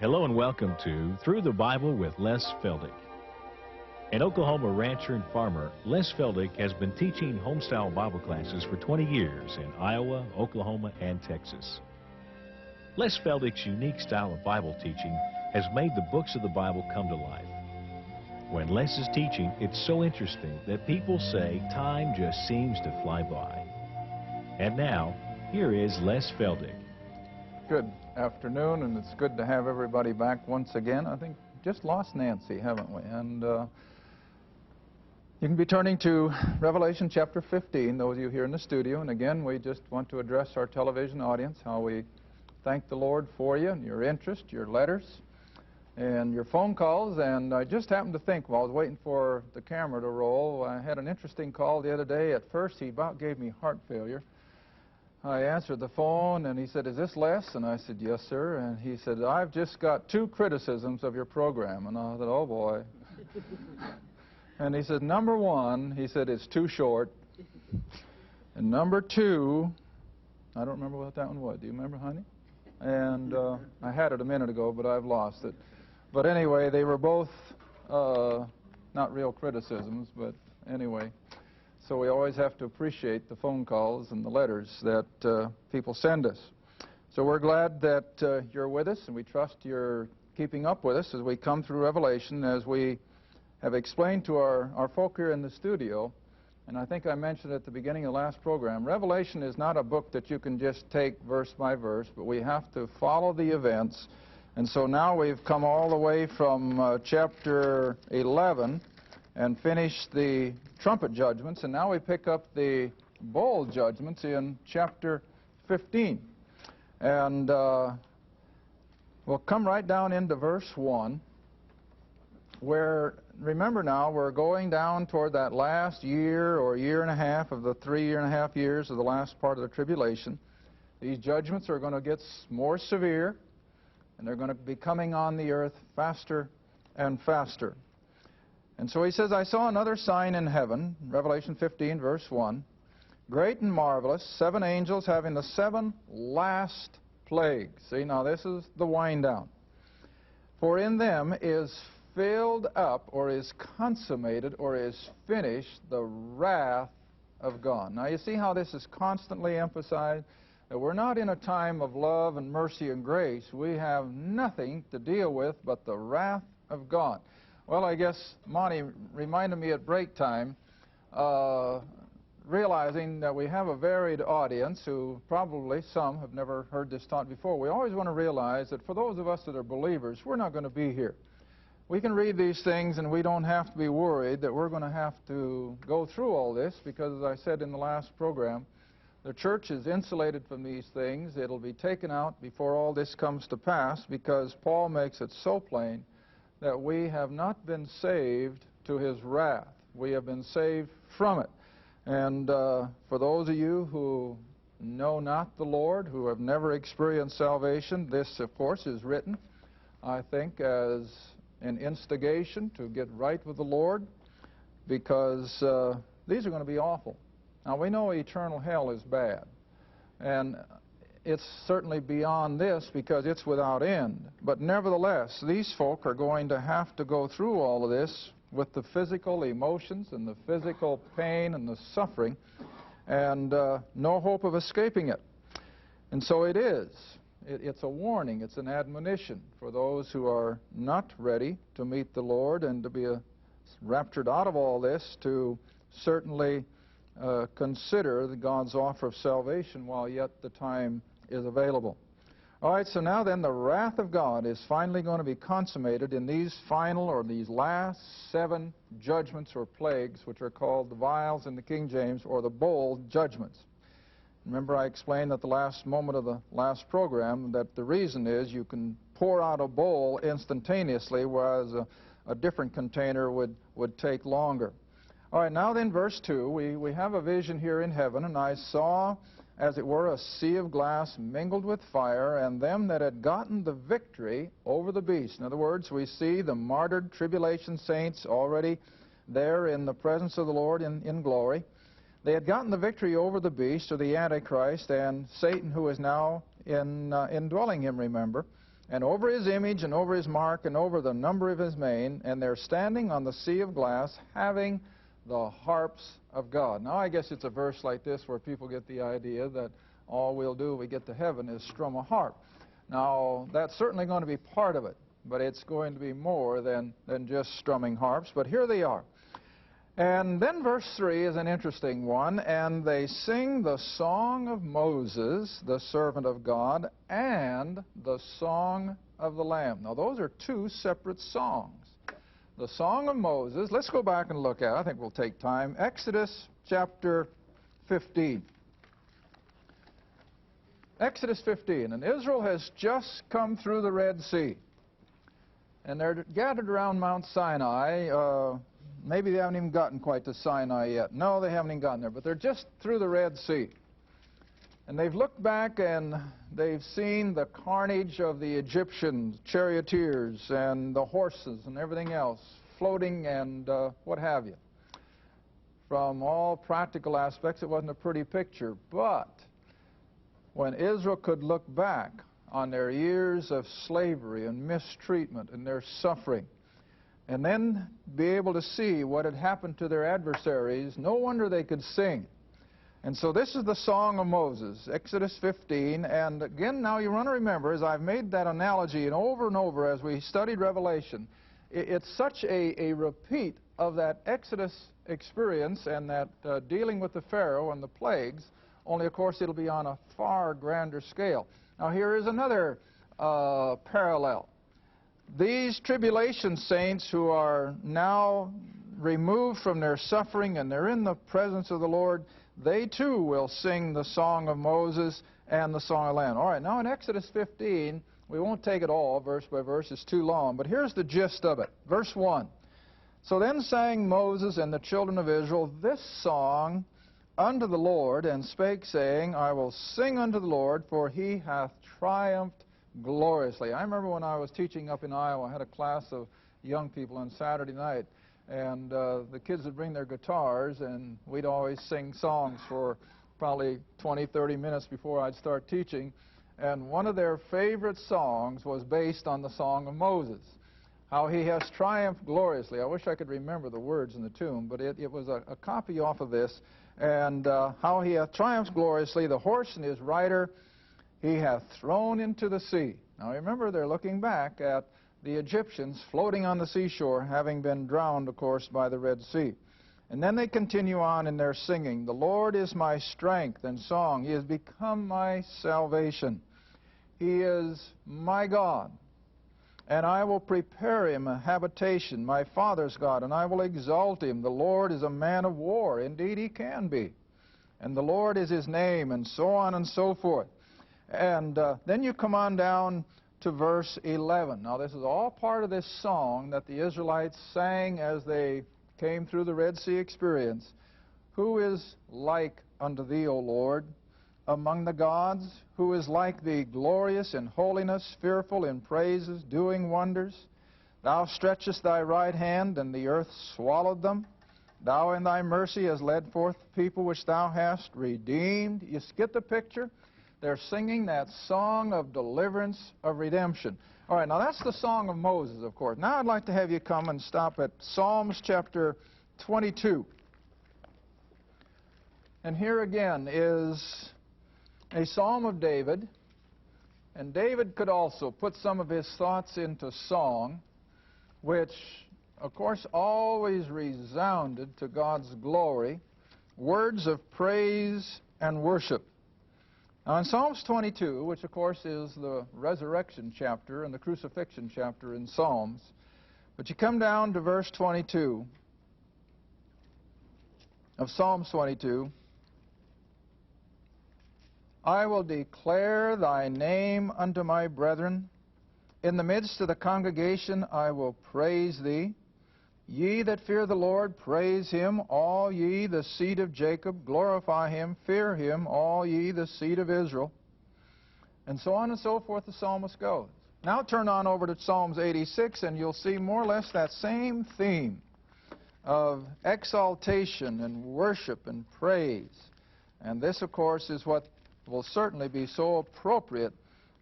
Hello and welcome to Through the Bible with Les Feldick. An Oklahoma rancher and farmer, Les Feldick has been teaching homestyle Bible classes for 20 years in Iowa, Oklahoma, and Texas. Les Feldick's unique style of Bible teaching has made the books of the Bible come to life. When Les is teaching, it's so interesting that people say time just seems to fly by. And now, here is Les Feldick. Good afternoon, and it's good to have everybody back once again. I think just lost Nancy, haven't we? And you can be turning to Revelation chapter 15, those of you here in the studio. And again, we just want to address our television audience, how we thank the Lord for you and your interest, your letters, and your phone calls. And I just happened to think while I was waiting for the camera to roll, I had an interesting call the other day. At first, he about gave me heart failure. I answered the phone, and he said, "Is this Les?" And I said, "Yes, sir." And he said, "I've just got 2 criticisms of your program." And I said, "Oh, boy." And he said, "Number 1, he said, it's too short. And number 2, I don't remember what that one was. Do you remember, honey?" And I had it a minute ago, but I've lost it. But anyway, they were both not real criticisms, but anyway. So we always have to appreciate the phone calls and the letters that people send us. So we're glad that you're with us, and we trust you're keeping up with us as we come through Revelation, as we have explained to our folk here in the studio. And I think I mentioned at the beginning of the last program, Revelation is not a book that you can just take verse by verse, but we have to follow the events. And so now we've come all the way from chapter 11 and finished the trumpet judgments, and now we pick up the bowl judgments in chapter 15. And we'll come right down into verse 1, where, remember now, we're going down toward that last year or year and a half of the 3.5 years of the last part of the tribulation. These judgments are going to get more severe, and they're going to be coming on the earth faster and faster. And so he says, "I saw another sign in heaven," Revelation 15, verse 1, "great and marvelous, 7 angels having the 7 last plagues." See, now this is the wind down. "For in them is filled up, or is consummated, or is finished, the wrath of God." Now you see how this is constantly emphasized? That we're not in a time of love and mercy and grace. We have nothing to deal with but the wrath of God. Well, I guess Monty reminded me at break time, realizing that we have a varied audience who probably some have never heard this taught before. We always want to realize that for those of us that are believers, we're not going to be here. We can read these things and we don't have to be worried that we're going to have to go through all this, because as I said in the last program, the church is insulated from these things. It'll be taken out before all this comes to pass, because Paul makes it so plain that we have not been saved to his wrath. We have been saved from it. And for those of you who know not the Lord, who have never experienced salvation, this, of course, is written, I think, as an instigation to get right with the Lord, because these are going to be awful. Now, we know eternal hell is bad, and it's certainly beyond this because it's without end. But nevertheless, these folk are going to have to go through all of this with the physical emotions and the physical pain and the suffering, and no hope of escaping it. And so it is. It's a warning. It's an admonition for those who are not ready to meet the Lord and to be raptured out of all this, to certainly consider God's offer of salvation while yet the time is available. All right, so now then, the wrath of God is finally going to be consummated in these final, or these last 7 judgments or plagues, which are called the vials in the King James, or the bowl judgments. Remember, I explained at the last moment of the last program that the reason is you can pour out a bowl instantaneously, whereas a different container would take longer. All right, now then, verse 2, we have a vision here in heaven, "And I saw, as it were, a sea of glass mingled with fire, and them that had gotten the victory over the beast." In other words, we see the martyred tribulation saints already there in the presence of the Lord in glory. They had gotten the victory over the beast, or the Antichrist, and Satan, who is now indwelling him, remember. and over his image, and over his mark, and over the number of his mane, and they're standing on the sea of glass, having the harps of God. Now, I guess it's a verse like this where people get the idea that all we'll do when we get to heaven is strum a harp. Now, that's certainly going to be part of it, but it's going to be more than just strumming harps. But here they are. And then verse 3 is an interesting one. And they sing the song of Moses, the servant of God, and the song of the Lamb. Now, those are two separate songs. The song of Moses, let's go back and look at it. I think we'll take time. Exodus chapter 15. Exodus 15. And Israel has just come through the Red Sea. And they're gathered around Mount Sinai. Maybe they haven't even gotten quite to Sinai yet. No, they haven't even gotten there, but they're just through the Red Sea. And they've looked back and they've seen the carnage of the Egyptians, charioteers, and the horses and everything else, floating and what have you. From all practical aspects, it wasn't a pretty picture. But when Israel could look back on their years of slavery and mistreatment and their suffering, and then be able to see what had happened to their adversaries, no wonder they could sing. And so this is the Song of Moses, Exodus 15. And again, now you want to remember, as I've made that analogy and over as we studied Revelation, it's such a repeat of that Exodus experience and that dealing with the Pharaoh and the plagues, only of course it'll be on a far grander scale. Now here is another parallel. These tribulation saints who are now removed from their suffering and they're in the presence of the Lord, they too will sing the Song of Moses and the Song of the Lamb. All right, now in Exodus 15, we won't take it all verse by verse, it's too long, but here's the gist of it. Verse 1. So then sang Moses and the children of Israel this song unto the Lord, and spake, saying, I will sing unto the Lord, for he hath triumphed gloriously. I remember when I was teaching up in Iowa, I had a class of young people on Saturday night, and the kids would bring their guitars, and we'd always sing songs for probably 20, 30 minutes before I'd start teaching. And one of their favorite songs was based on the Song of Moses, how he has triumphed gloriously. I wish I could remember the words in the tune, but it was a copy off of this. And how he hath triumphed gloriously, the horse and his rider he hath thrown into the sea. Now remember, they're looking back at the Egyptians floating on the seashore, having been drowned, of course, by the Red Sea. And then they continue on in their singing. The Lord is my strength and song. He has become my salvation. He is my God, and I will prepare him a habitation, my father's God, and I will exalt him. The Lord is a man of war. Indeed, he can be. And the Lord is his name, and so on and so forth. And then you come on down to verse 11. Now, this is all part of this song that the Israelites sang as they came through the Red Sea experience. Who is like unto thee, O Lord, among the gods? Who is like thee, glorious in holiness, fearful in praises, doing wonders? Thou stretchest thy right hand, and the earth swallowed them. Thou in thy mercy hast led forth the people which thou hast redeemed. You get the picture? They're singing that song of deliverance, of redemption. All right, now that's the Song of Moses, of course. Now I'd like to have you come and stop at Psalms chapter 22. And here again is a psalm of David. And David could also put some of his thoughts into song, which, of course, always resounded to God's glory, words of praise and worship. Now, in Psalms 22, which, of course, is the resurrection chapter and the crucifixion chapter in Psalms, but you come down to verse 22 of Psalms 22, I will declare thy name unto my brethren. In the midst of the congregation I will praise thee. Ye that fear the Lord, praise him. All ye the seed of Jacob, glorify him. Fear him, all ye the seed of Israel. And so on and so forth the psalmist goes. Now turn on over to Psalms 86, and you'll see more or less that same theme of exaltation and worship and praise. And this, of course, is what will certainly be so appropriate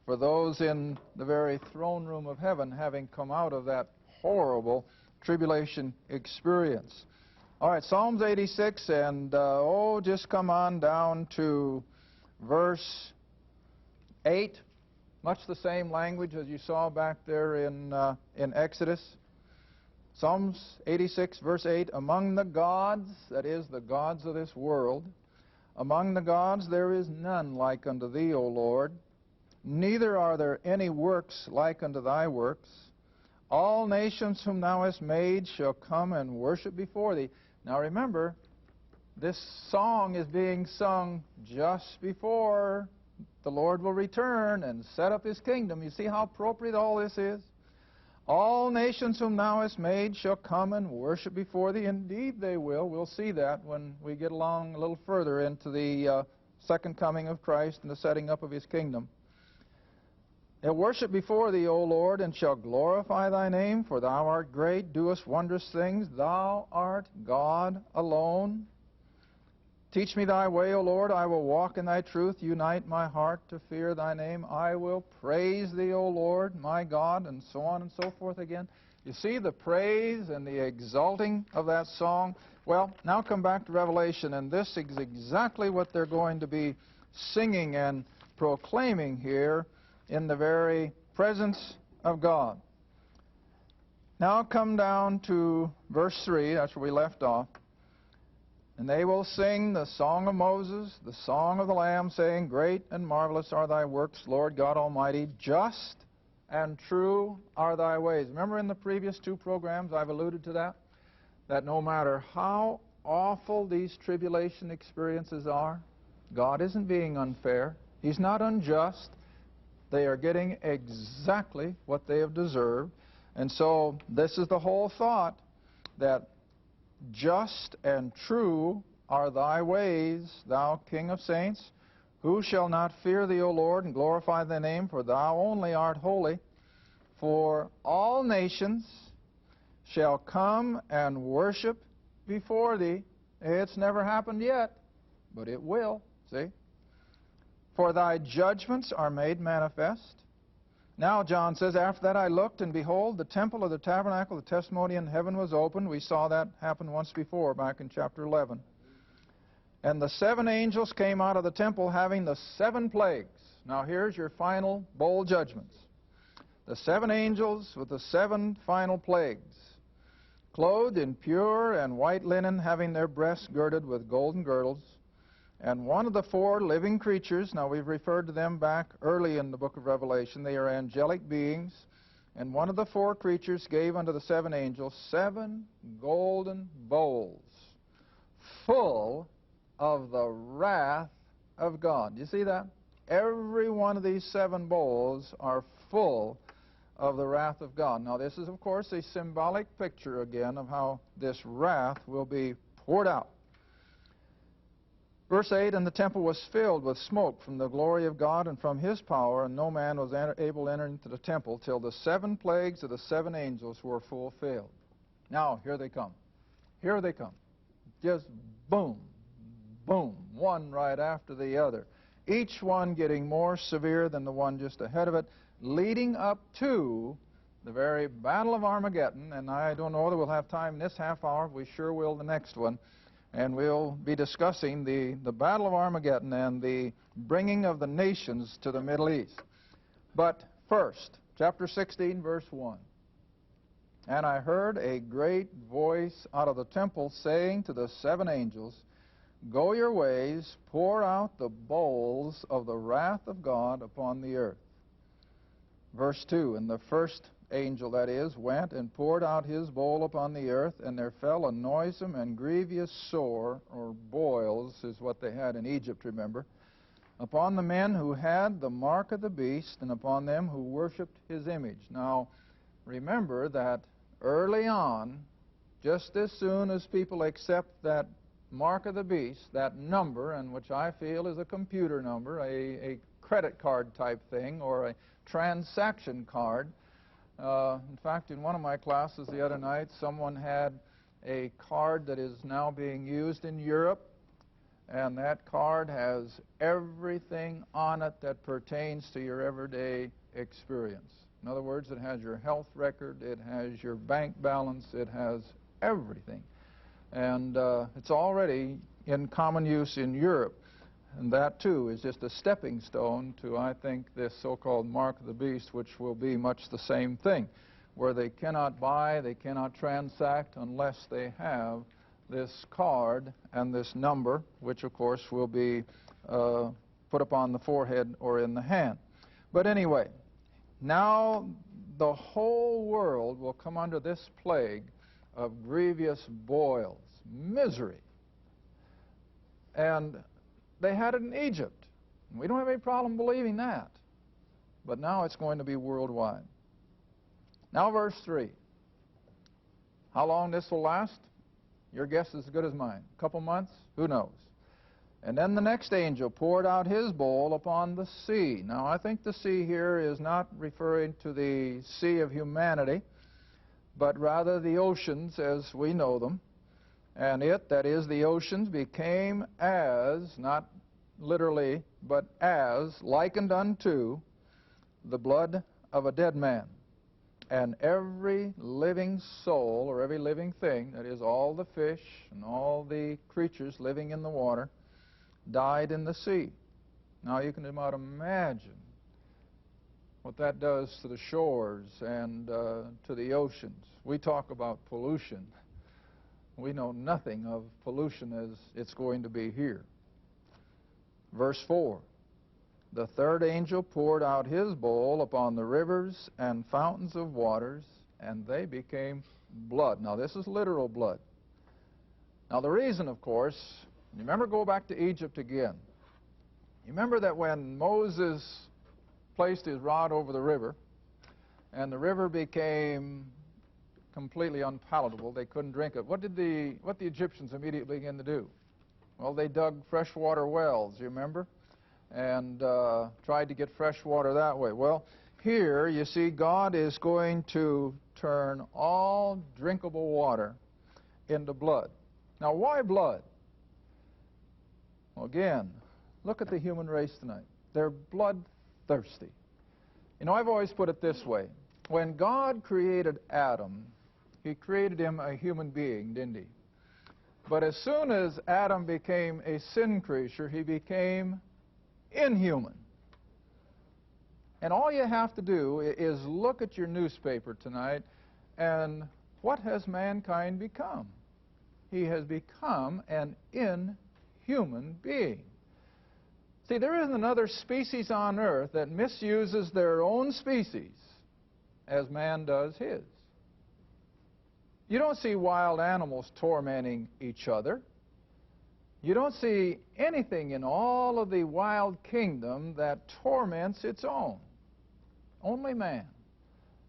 for those in the very throne room of heaven, having come out of that horrible tribulation experience. All right, Psalms 86, and just come on down to verse 8. Much the same language as you saw back there in Exodus. Psalms 86, verse 8, among the gods, that is, the gods of this world, among the gods there is none like unto thee, O Lord, neither are there any works like unto thy works. All nations whom thou hast made shall come and worship before thee. Now remember, this song is being sung just before the Lord will return and set up his kingdom. You see how appropriate all this is? All nations whom thou hast made shall come and worship before thee. Indeed they will. We'll see that when we get along a little further into the second coming of Christ and the setting up of his kingdom. They'll worship before thee, O Lord, and shall glorify thy name, for thou art great, doest wondrous things. Thou art God alone. Teach me thy way, O Lord, I will walk in thy truth. Unite my heart to fear thy name. I will praise thee, O Lord, my God, and so on and so forth again. You see the praise and the exalting of that song? Well, now come back to Revelation, and this is exactly what they're going to be singing and proclaiming here in the very presence of God. Now come down to verse 3, that's where we left off. And they will sing the song of Moses, the song of the Lamb, saying, great and marvelous are thy works, Lord God Almighty. Just and true are thy ways. Remember in the previous two programs I've alluded to that? That no matter how awful these tribulation experiences are, God isn't being unfair. He's not unjust. They are getting exactly what they have deserved. And so this is the whole thought, that just and true are thy ways, thou King of saints. Who shall not fear thee, O Lord, and glorify thy name? For thou only art holy. For all nations shall come and worship before thee. It's never happened yet, but it will, see? For thy judgments are made manifest. Now, John says, after that I looked, and behold, the temple of the tabernacle, the testimony in heaven was opened. We saw that happen once before, back in chapter 11. And the 7 angels came out of the temple, having the 7 plagues. Now, here's your final bowl judgments. The 7 angels with the 7 final plagues, clothed in pure and white linen, having their breasts girded with golden girdles. And one of the 4 living creatures, now we've referred to them back early in the book of Revelation, they are angelic beings, and one of the 4 creatures gave unto the 7 angels 7 golden bowls full of the wrath of God. You see that? Every one of these 7 bowls are full of the wrath of God. Now this is of course a symbolic picture again of how this wrath will be poured out. Verse 8, and the temple was filled with smoke from the glory of God and from his power, and no man was able to enter into the temple till the 7 plagues of the 7 angels were fulfilled. Now, here they come. Here they come. Just boom, boom, one right after the other. Each one getting more severe than the one just ahead of it, leading up to the very Battle of Armageddon. And I don't know whether we'll have time in this half hour. We sure will the next one. And we'll be discussing the Battle of Armageddon and the bringing of the nations to the Middle East. But first, chapter 16, verse 1. And I heard a great voice out of the temple saying to the 7 angels, go your ways, pour out the bowls of the wrath of God upon the earth. Verse 2, and the first angel, that is, went and poured out his bowl upon the earth, and there fell a noisome and grievous sore, or boils is what they had in Egypt, remember, upon the men who had the mark of the beast, and upon them who worshipped his image. Now, remember that early on, just as soon as people accept that mark of the beast, that number, and which I feel is a computer number, a credit card type thing, or a transaction card. In fact, in one of my classes the other night, someone had a card that is now being used in Europe And that card has everything on it that pertains to your everyday experience. In other words, it has your health record, it has your bank balance, it has everything. And it's already in common use in Europe. And that, too, is just a stepping stone to, I think, this so-called mark of the beast, which will be much the same thing, where they cannot buy, they cannot transact unless they have this card and this number, which, of course, will be put upon the forehead or in the hand. But anyway, now the whole world will come under this plague of grievous boils, misery. And they had it in Egypt. We don't have any problem believing that. But now it's going to be worldwide. Now verse 3. How long this will last? Your guess is as good as mine. A couple months? Who knows? And then the next angel poured out his bowl upon the sea. Now I think the sea here is not referring to the sea of humanity, but rather the oceans as we know them. And it, that is the oceans, became as, not literally, but as, likened unto the blood of a dead man. And every living soul, or every living thing, that is all the fish and all the creatures living in the water, died in the sea. Now you can about imagine what that does to the shores and to the oceans. We talk about pollution. We know nothing of pollution as it's going to be here. Verse 4. The third angel poured out his bowl upon the rivers and fountains of waters, and they became blood. Now this is literal blood. Now the reason, of course, you remember, go back to Egypt again. You remember that when Moses placed his rod over the river, and the river became completely unpalatable, they couldn't drink it. What the Egyptians immediately began to do? Well, they dug freshwater wells, you remember? And tried to get fresh water that way. Well, here you see God is going to turn all drinkable water into blood. Now, why blood? Well, again, look at the human race tonight. They're bloodthirsty. You know, I've always put it this way. When God created Adam, he created him a human being, didn't he? But as soon as Adam became a sin creature, he became inhuman. And all you have to do is look at your newspaper tonight, and what has mankind become? He has become an inhuman being. See, there isn't another species on earth that misuses their own species as man does his. You don't see wild animals tormenting each other. You don't see anything in all of the wild kingdom that torments its own. Only man.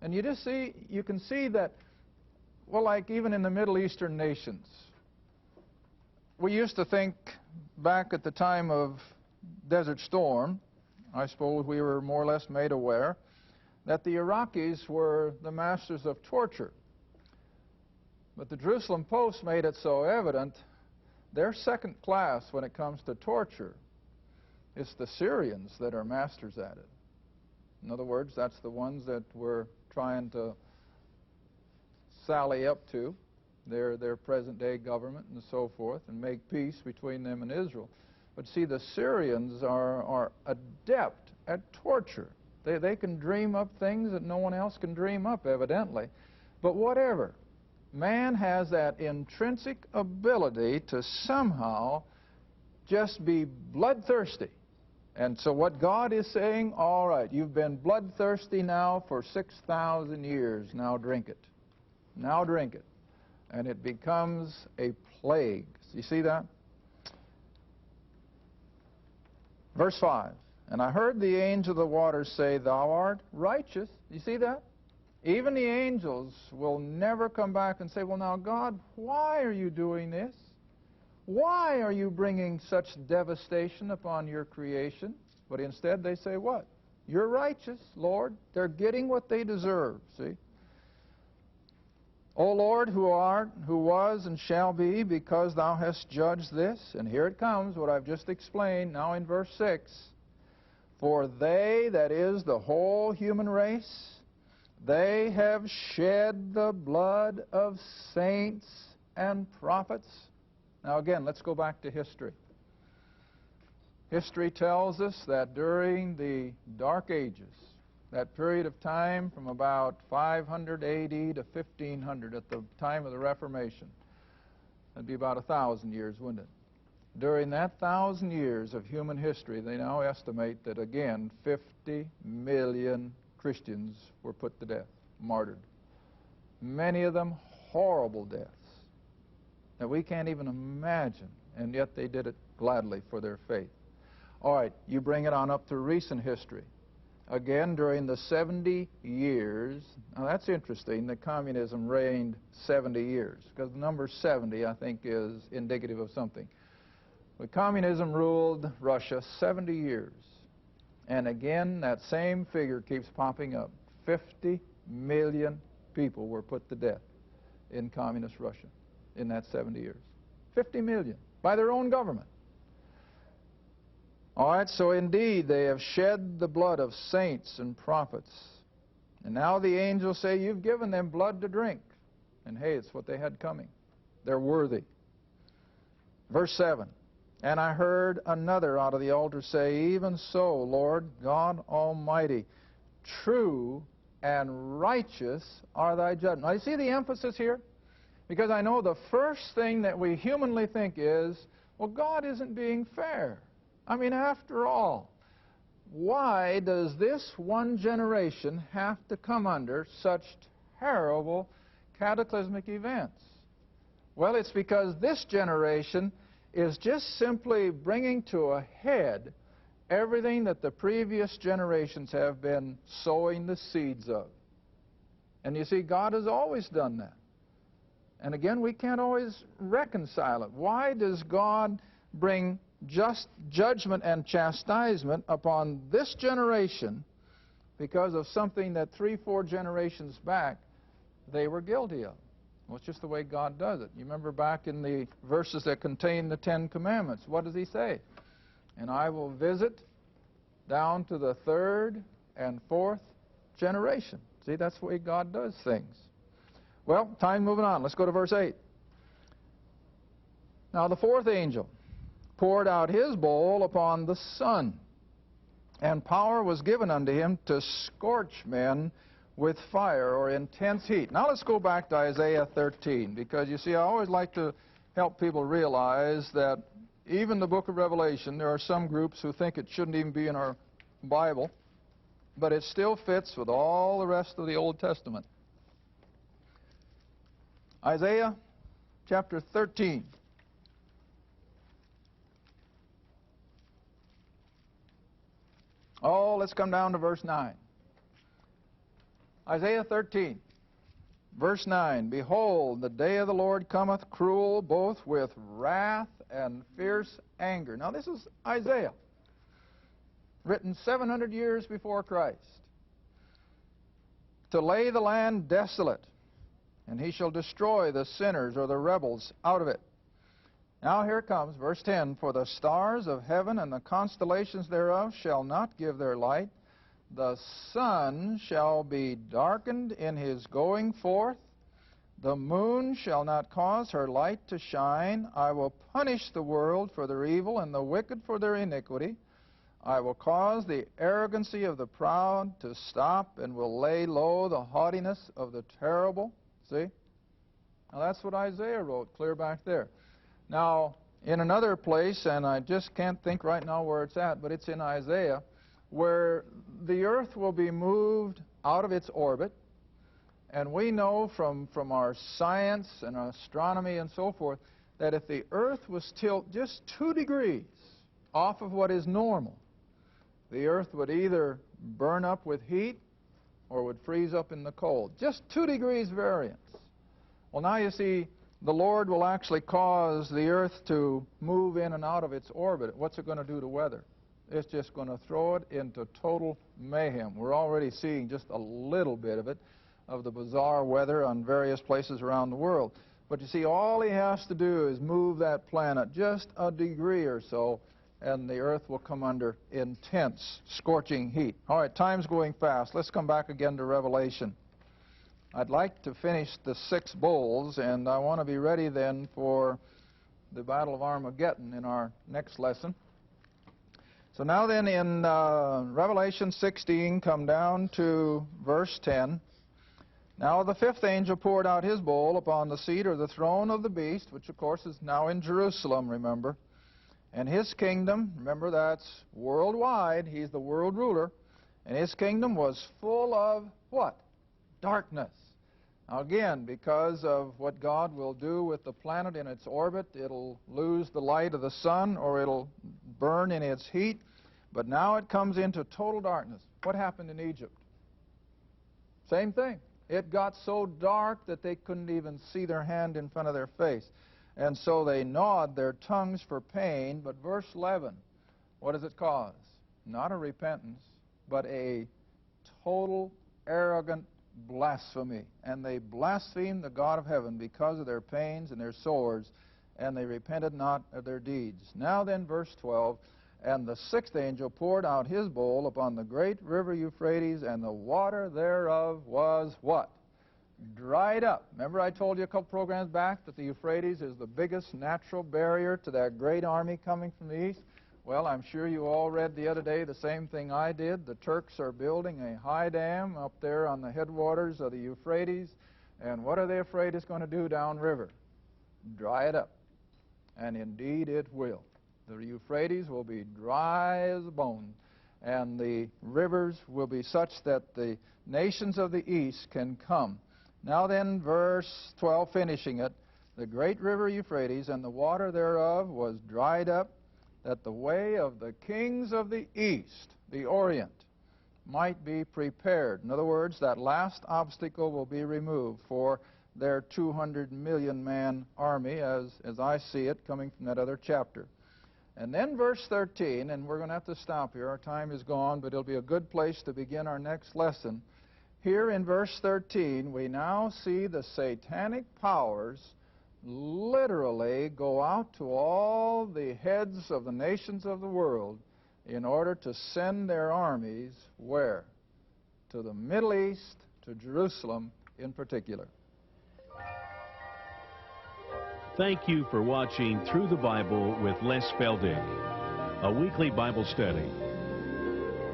And you can see that, well, like even in the Middle Eastern nations, we used to think back at the time of Desert Storm, I suppose we were more or less made aware, that the Iraqis were the masters of torture. But the Jerusalem Post made it so evident they're second class when it comes to torture. It's the Syrians that are masters at it. In other words, that's the ones that we're trying to sally up to, their present-day government and so forth, and make peace between them and Israel. But see, the Syrians are adept at torture. They can dream up things that no one else can dream up, evidently. But whatever. Man has that intrinsic ability to somehow just be bloodthirsty. And so what God is saying, all right, you've been bloodthirsty now for 6,000 years. Now drink it. Now drink it. And it becomes a plague. You see that? Verse 5. And I heard the angel of the waters say, Thou art righteous. You see that? Even the angels will never come back and say, well, now, God, why are you doing this? Why are you bringing such devastation upon your creation? But instead they say what? You're righteous, Lord. They're getting what they deserve, see? O Lord, who art, who was, and shall be, because thou hast judged this. And here it comes, what I've just explained, now in verse 6. For they, that is the whole human race, they have shed the blood of saints and prophets. Now again, let's go back to history. History tells us that during the Dark Ages, that period of time from about 500 A.D. to 1500, at the time of the Reformation, that'd be about 1,000 years, wouldn't it? During that 1,000 years of human history, they now estimate that, again, 50 million Christians were put to death, martyred. Many of them horrible deaths that we can't even imagine, and yet they did it gladly for their faith. All right, you bring it on up to recent history. Again, during the 70 years, now that's interesting that communism reigned 70 years, because the number 70, I think, is indicative of something. But communism ruled Russia 70 years. And again, that same figure keeps popping up. 50 million people were put to death in communist Russia in that 70 years. 50 million by their own government. All right, so indeed they have shed the blood of saints and prophets. And now the angels say, you've given them blood to drink. And hey, it's what they had coming. They're worthy. Verse 7. And I heard another out of the altar say, even so, Lord God Almighty, true and righteous are thy judgments. Now, you see the emphasis here? Because I know the first thing that we humanly think is, well, God isn't being fair. I mean, after all, why does this one generation have to come under such terrible cataclysmic events? Well, it's because this generation is just simply bringing to a head everything that the previous generations have been sowing the seeds of. And you see, God has always done that. And again, we can't always reconcile it. Why does God bring just judgment and chastisement upon this generation because of something that 3-4 generations back they were guilty of? Well, it's just the way God does it. You remember back in the verses that contain the 10 Commandments, what does he say? And I will visit down to the 3rd and 4th generation. See, that's the way God does things. Well, time moving on. Let's go to verse 8. Now the 4th angel poured out his bowl upon the sun, and power was given unto him to scorch men with fire or intense heat. Now let's go back to Isaiah 13, because you see, I always like to help people realize that even the book of Revelation, there are some groups who think it shouldn't even be in our Bible, but it still fits with all the rest of the Old Testament. Isaiah chapter 13. Oh, let's come down to verse 9. Isaiah 13, verse 9. Behold, the day of the Lord cometh cruel, both with wrath and fierce anger. Now this is Isaiah, written 700 years before Christ. To lay the land desolate, and he shall destroy the sinners or the rebels out of it. Now here it comes, verse 10. For the stars of heaven and the constellations thereof shall not give their light. The sun shall be darkened in his going forth. The moon shall not cause her light to shine. I will punish the world for their evil and the wicked for their iniquity. I will cause the arrogancy of the proud to stop and will lay low the haughtiness of the terrible. See? Now that's what Isaiah wrote clear back there. Now, in another place, and I just can't think right now where it's at, but it's in Isaiah, where the earth will be moved out of its orbit. And we know from our science and astronomy and so forth that if the earth was tilted just 2 degrees off of what is normal, the earth would either burn up with heat or would freeze up in the cold. Just 2 degrees variance. Well, now you see, the Lord will actually cause the earth to move in and out of its orbit. What's it going to do to weather? It's just going to throw it into total mayhem. We're already seeing just a little bit of it. of the bizarre weather on various places around the world. But you see, all he has to do is move that planet just a degree or so, and the Earth will come under intense, scorching heat. All right, time's going fast. Let's come back again to Revelation. I'd like to finish the 6 bowls, and I want to be ready then for the Battle of Armageddon in our next lesson. So now then in Revelation 16, come down to verse 10. Now the 5th angel poured out his bowl upon the seat or the throne of the beast, which of course is now in Jerusalem, remember. And his kingdom, remember that's worldwide, he's the world ruler, and his kingdom was full of what? Darkness. Now again, because of what God will do with the planet in its orbit, it'll lose the light of the sun or it'll burn in its heat. But now it comes into total darkness. What happened in Egypt? Same thing. It got so dark that they couldn't even see their hand in front of their face. And so they gnawed their tongues for pain. But verse 11, what does it cause? Not a repentance, but a total arrogant blasphemy. And they blasphemed the God of heaven because of their pains and their sores, and they repented not of their deeds. Now then, verse 12, and the 6th angel poured out his bowl upon the great river Euphrates, and the water thereof was what? Dried up. Remember I told you a couple programs back that the Euphrates is the biggest natural barrier to that great army coming from the east? Well, I'm sure you all read the other day the same thing I did. The Turks are building a high dam up there on the headwaters of the Euphrates, and what are they afraid it's going to do downriver? Dry it up. And indeed it will. The Euphrates will be dry as a bone, and the rivers will be such that the nations of the east can come. Now then, verse 12, finishing it, the great river Euphrates and the water thereof was dried up, that the way of the kings of the east, the Orient, might be prepared. In other words, that last obstacle will be removed for their 200 million man army, as I see it, coming from that other chapter. And then verse 13, and we're going to have to stop here. Our time is gone, but it'll be a good place to begin our next lesson. Here in verse 13, we now see the satanic powers literally go out to all the heads of the nations of the world in order to send their armies where? To the Middle East, to Jerusalem in particular. Thank you for watching Through the Bible with Les Feldick, a weekly Bible study.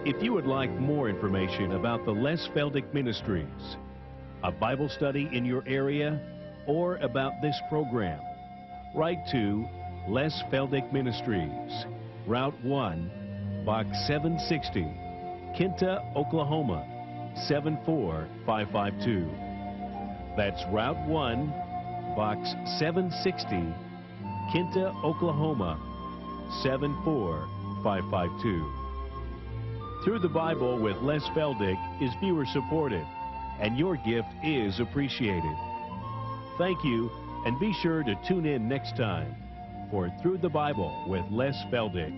If you would like more information about the Les Feldick Ministries, a Bible study in your area, or about this program, write to Les Feldick Ministries, Route 1, Box 760, Kinta, Oklahoma, 74552. That's Route 1, Box 760, Kinta, Oklahoma, 74552. Through the Bible with Les Feldick is viewer supported, and your gift is appreciated. Thank you, and be sure to tune in next time for Through the Bible with Les Feldick.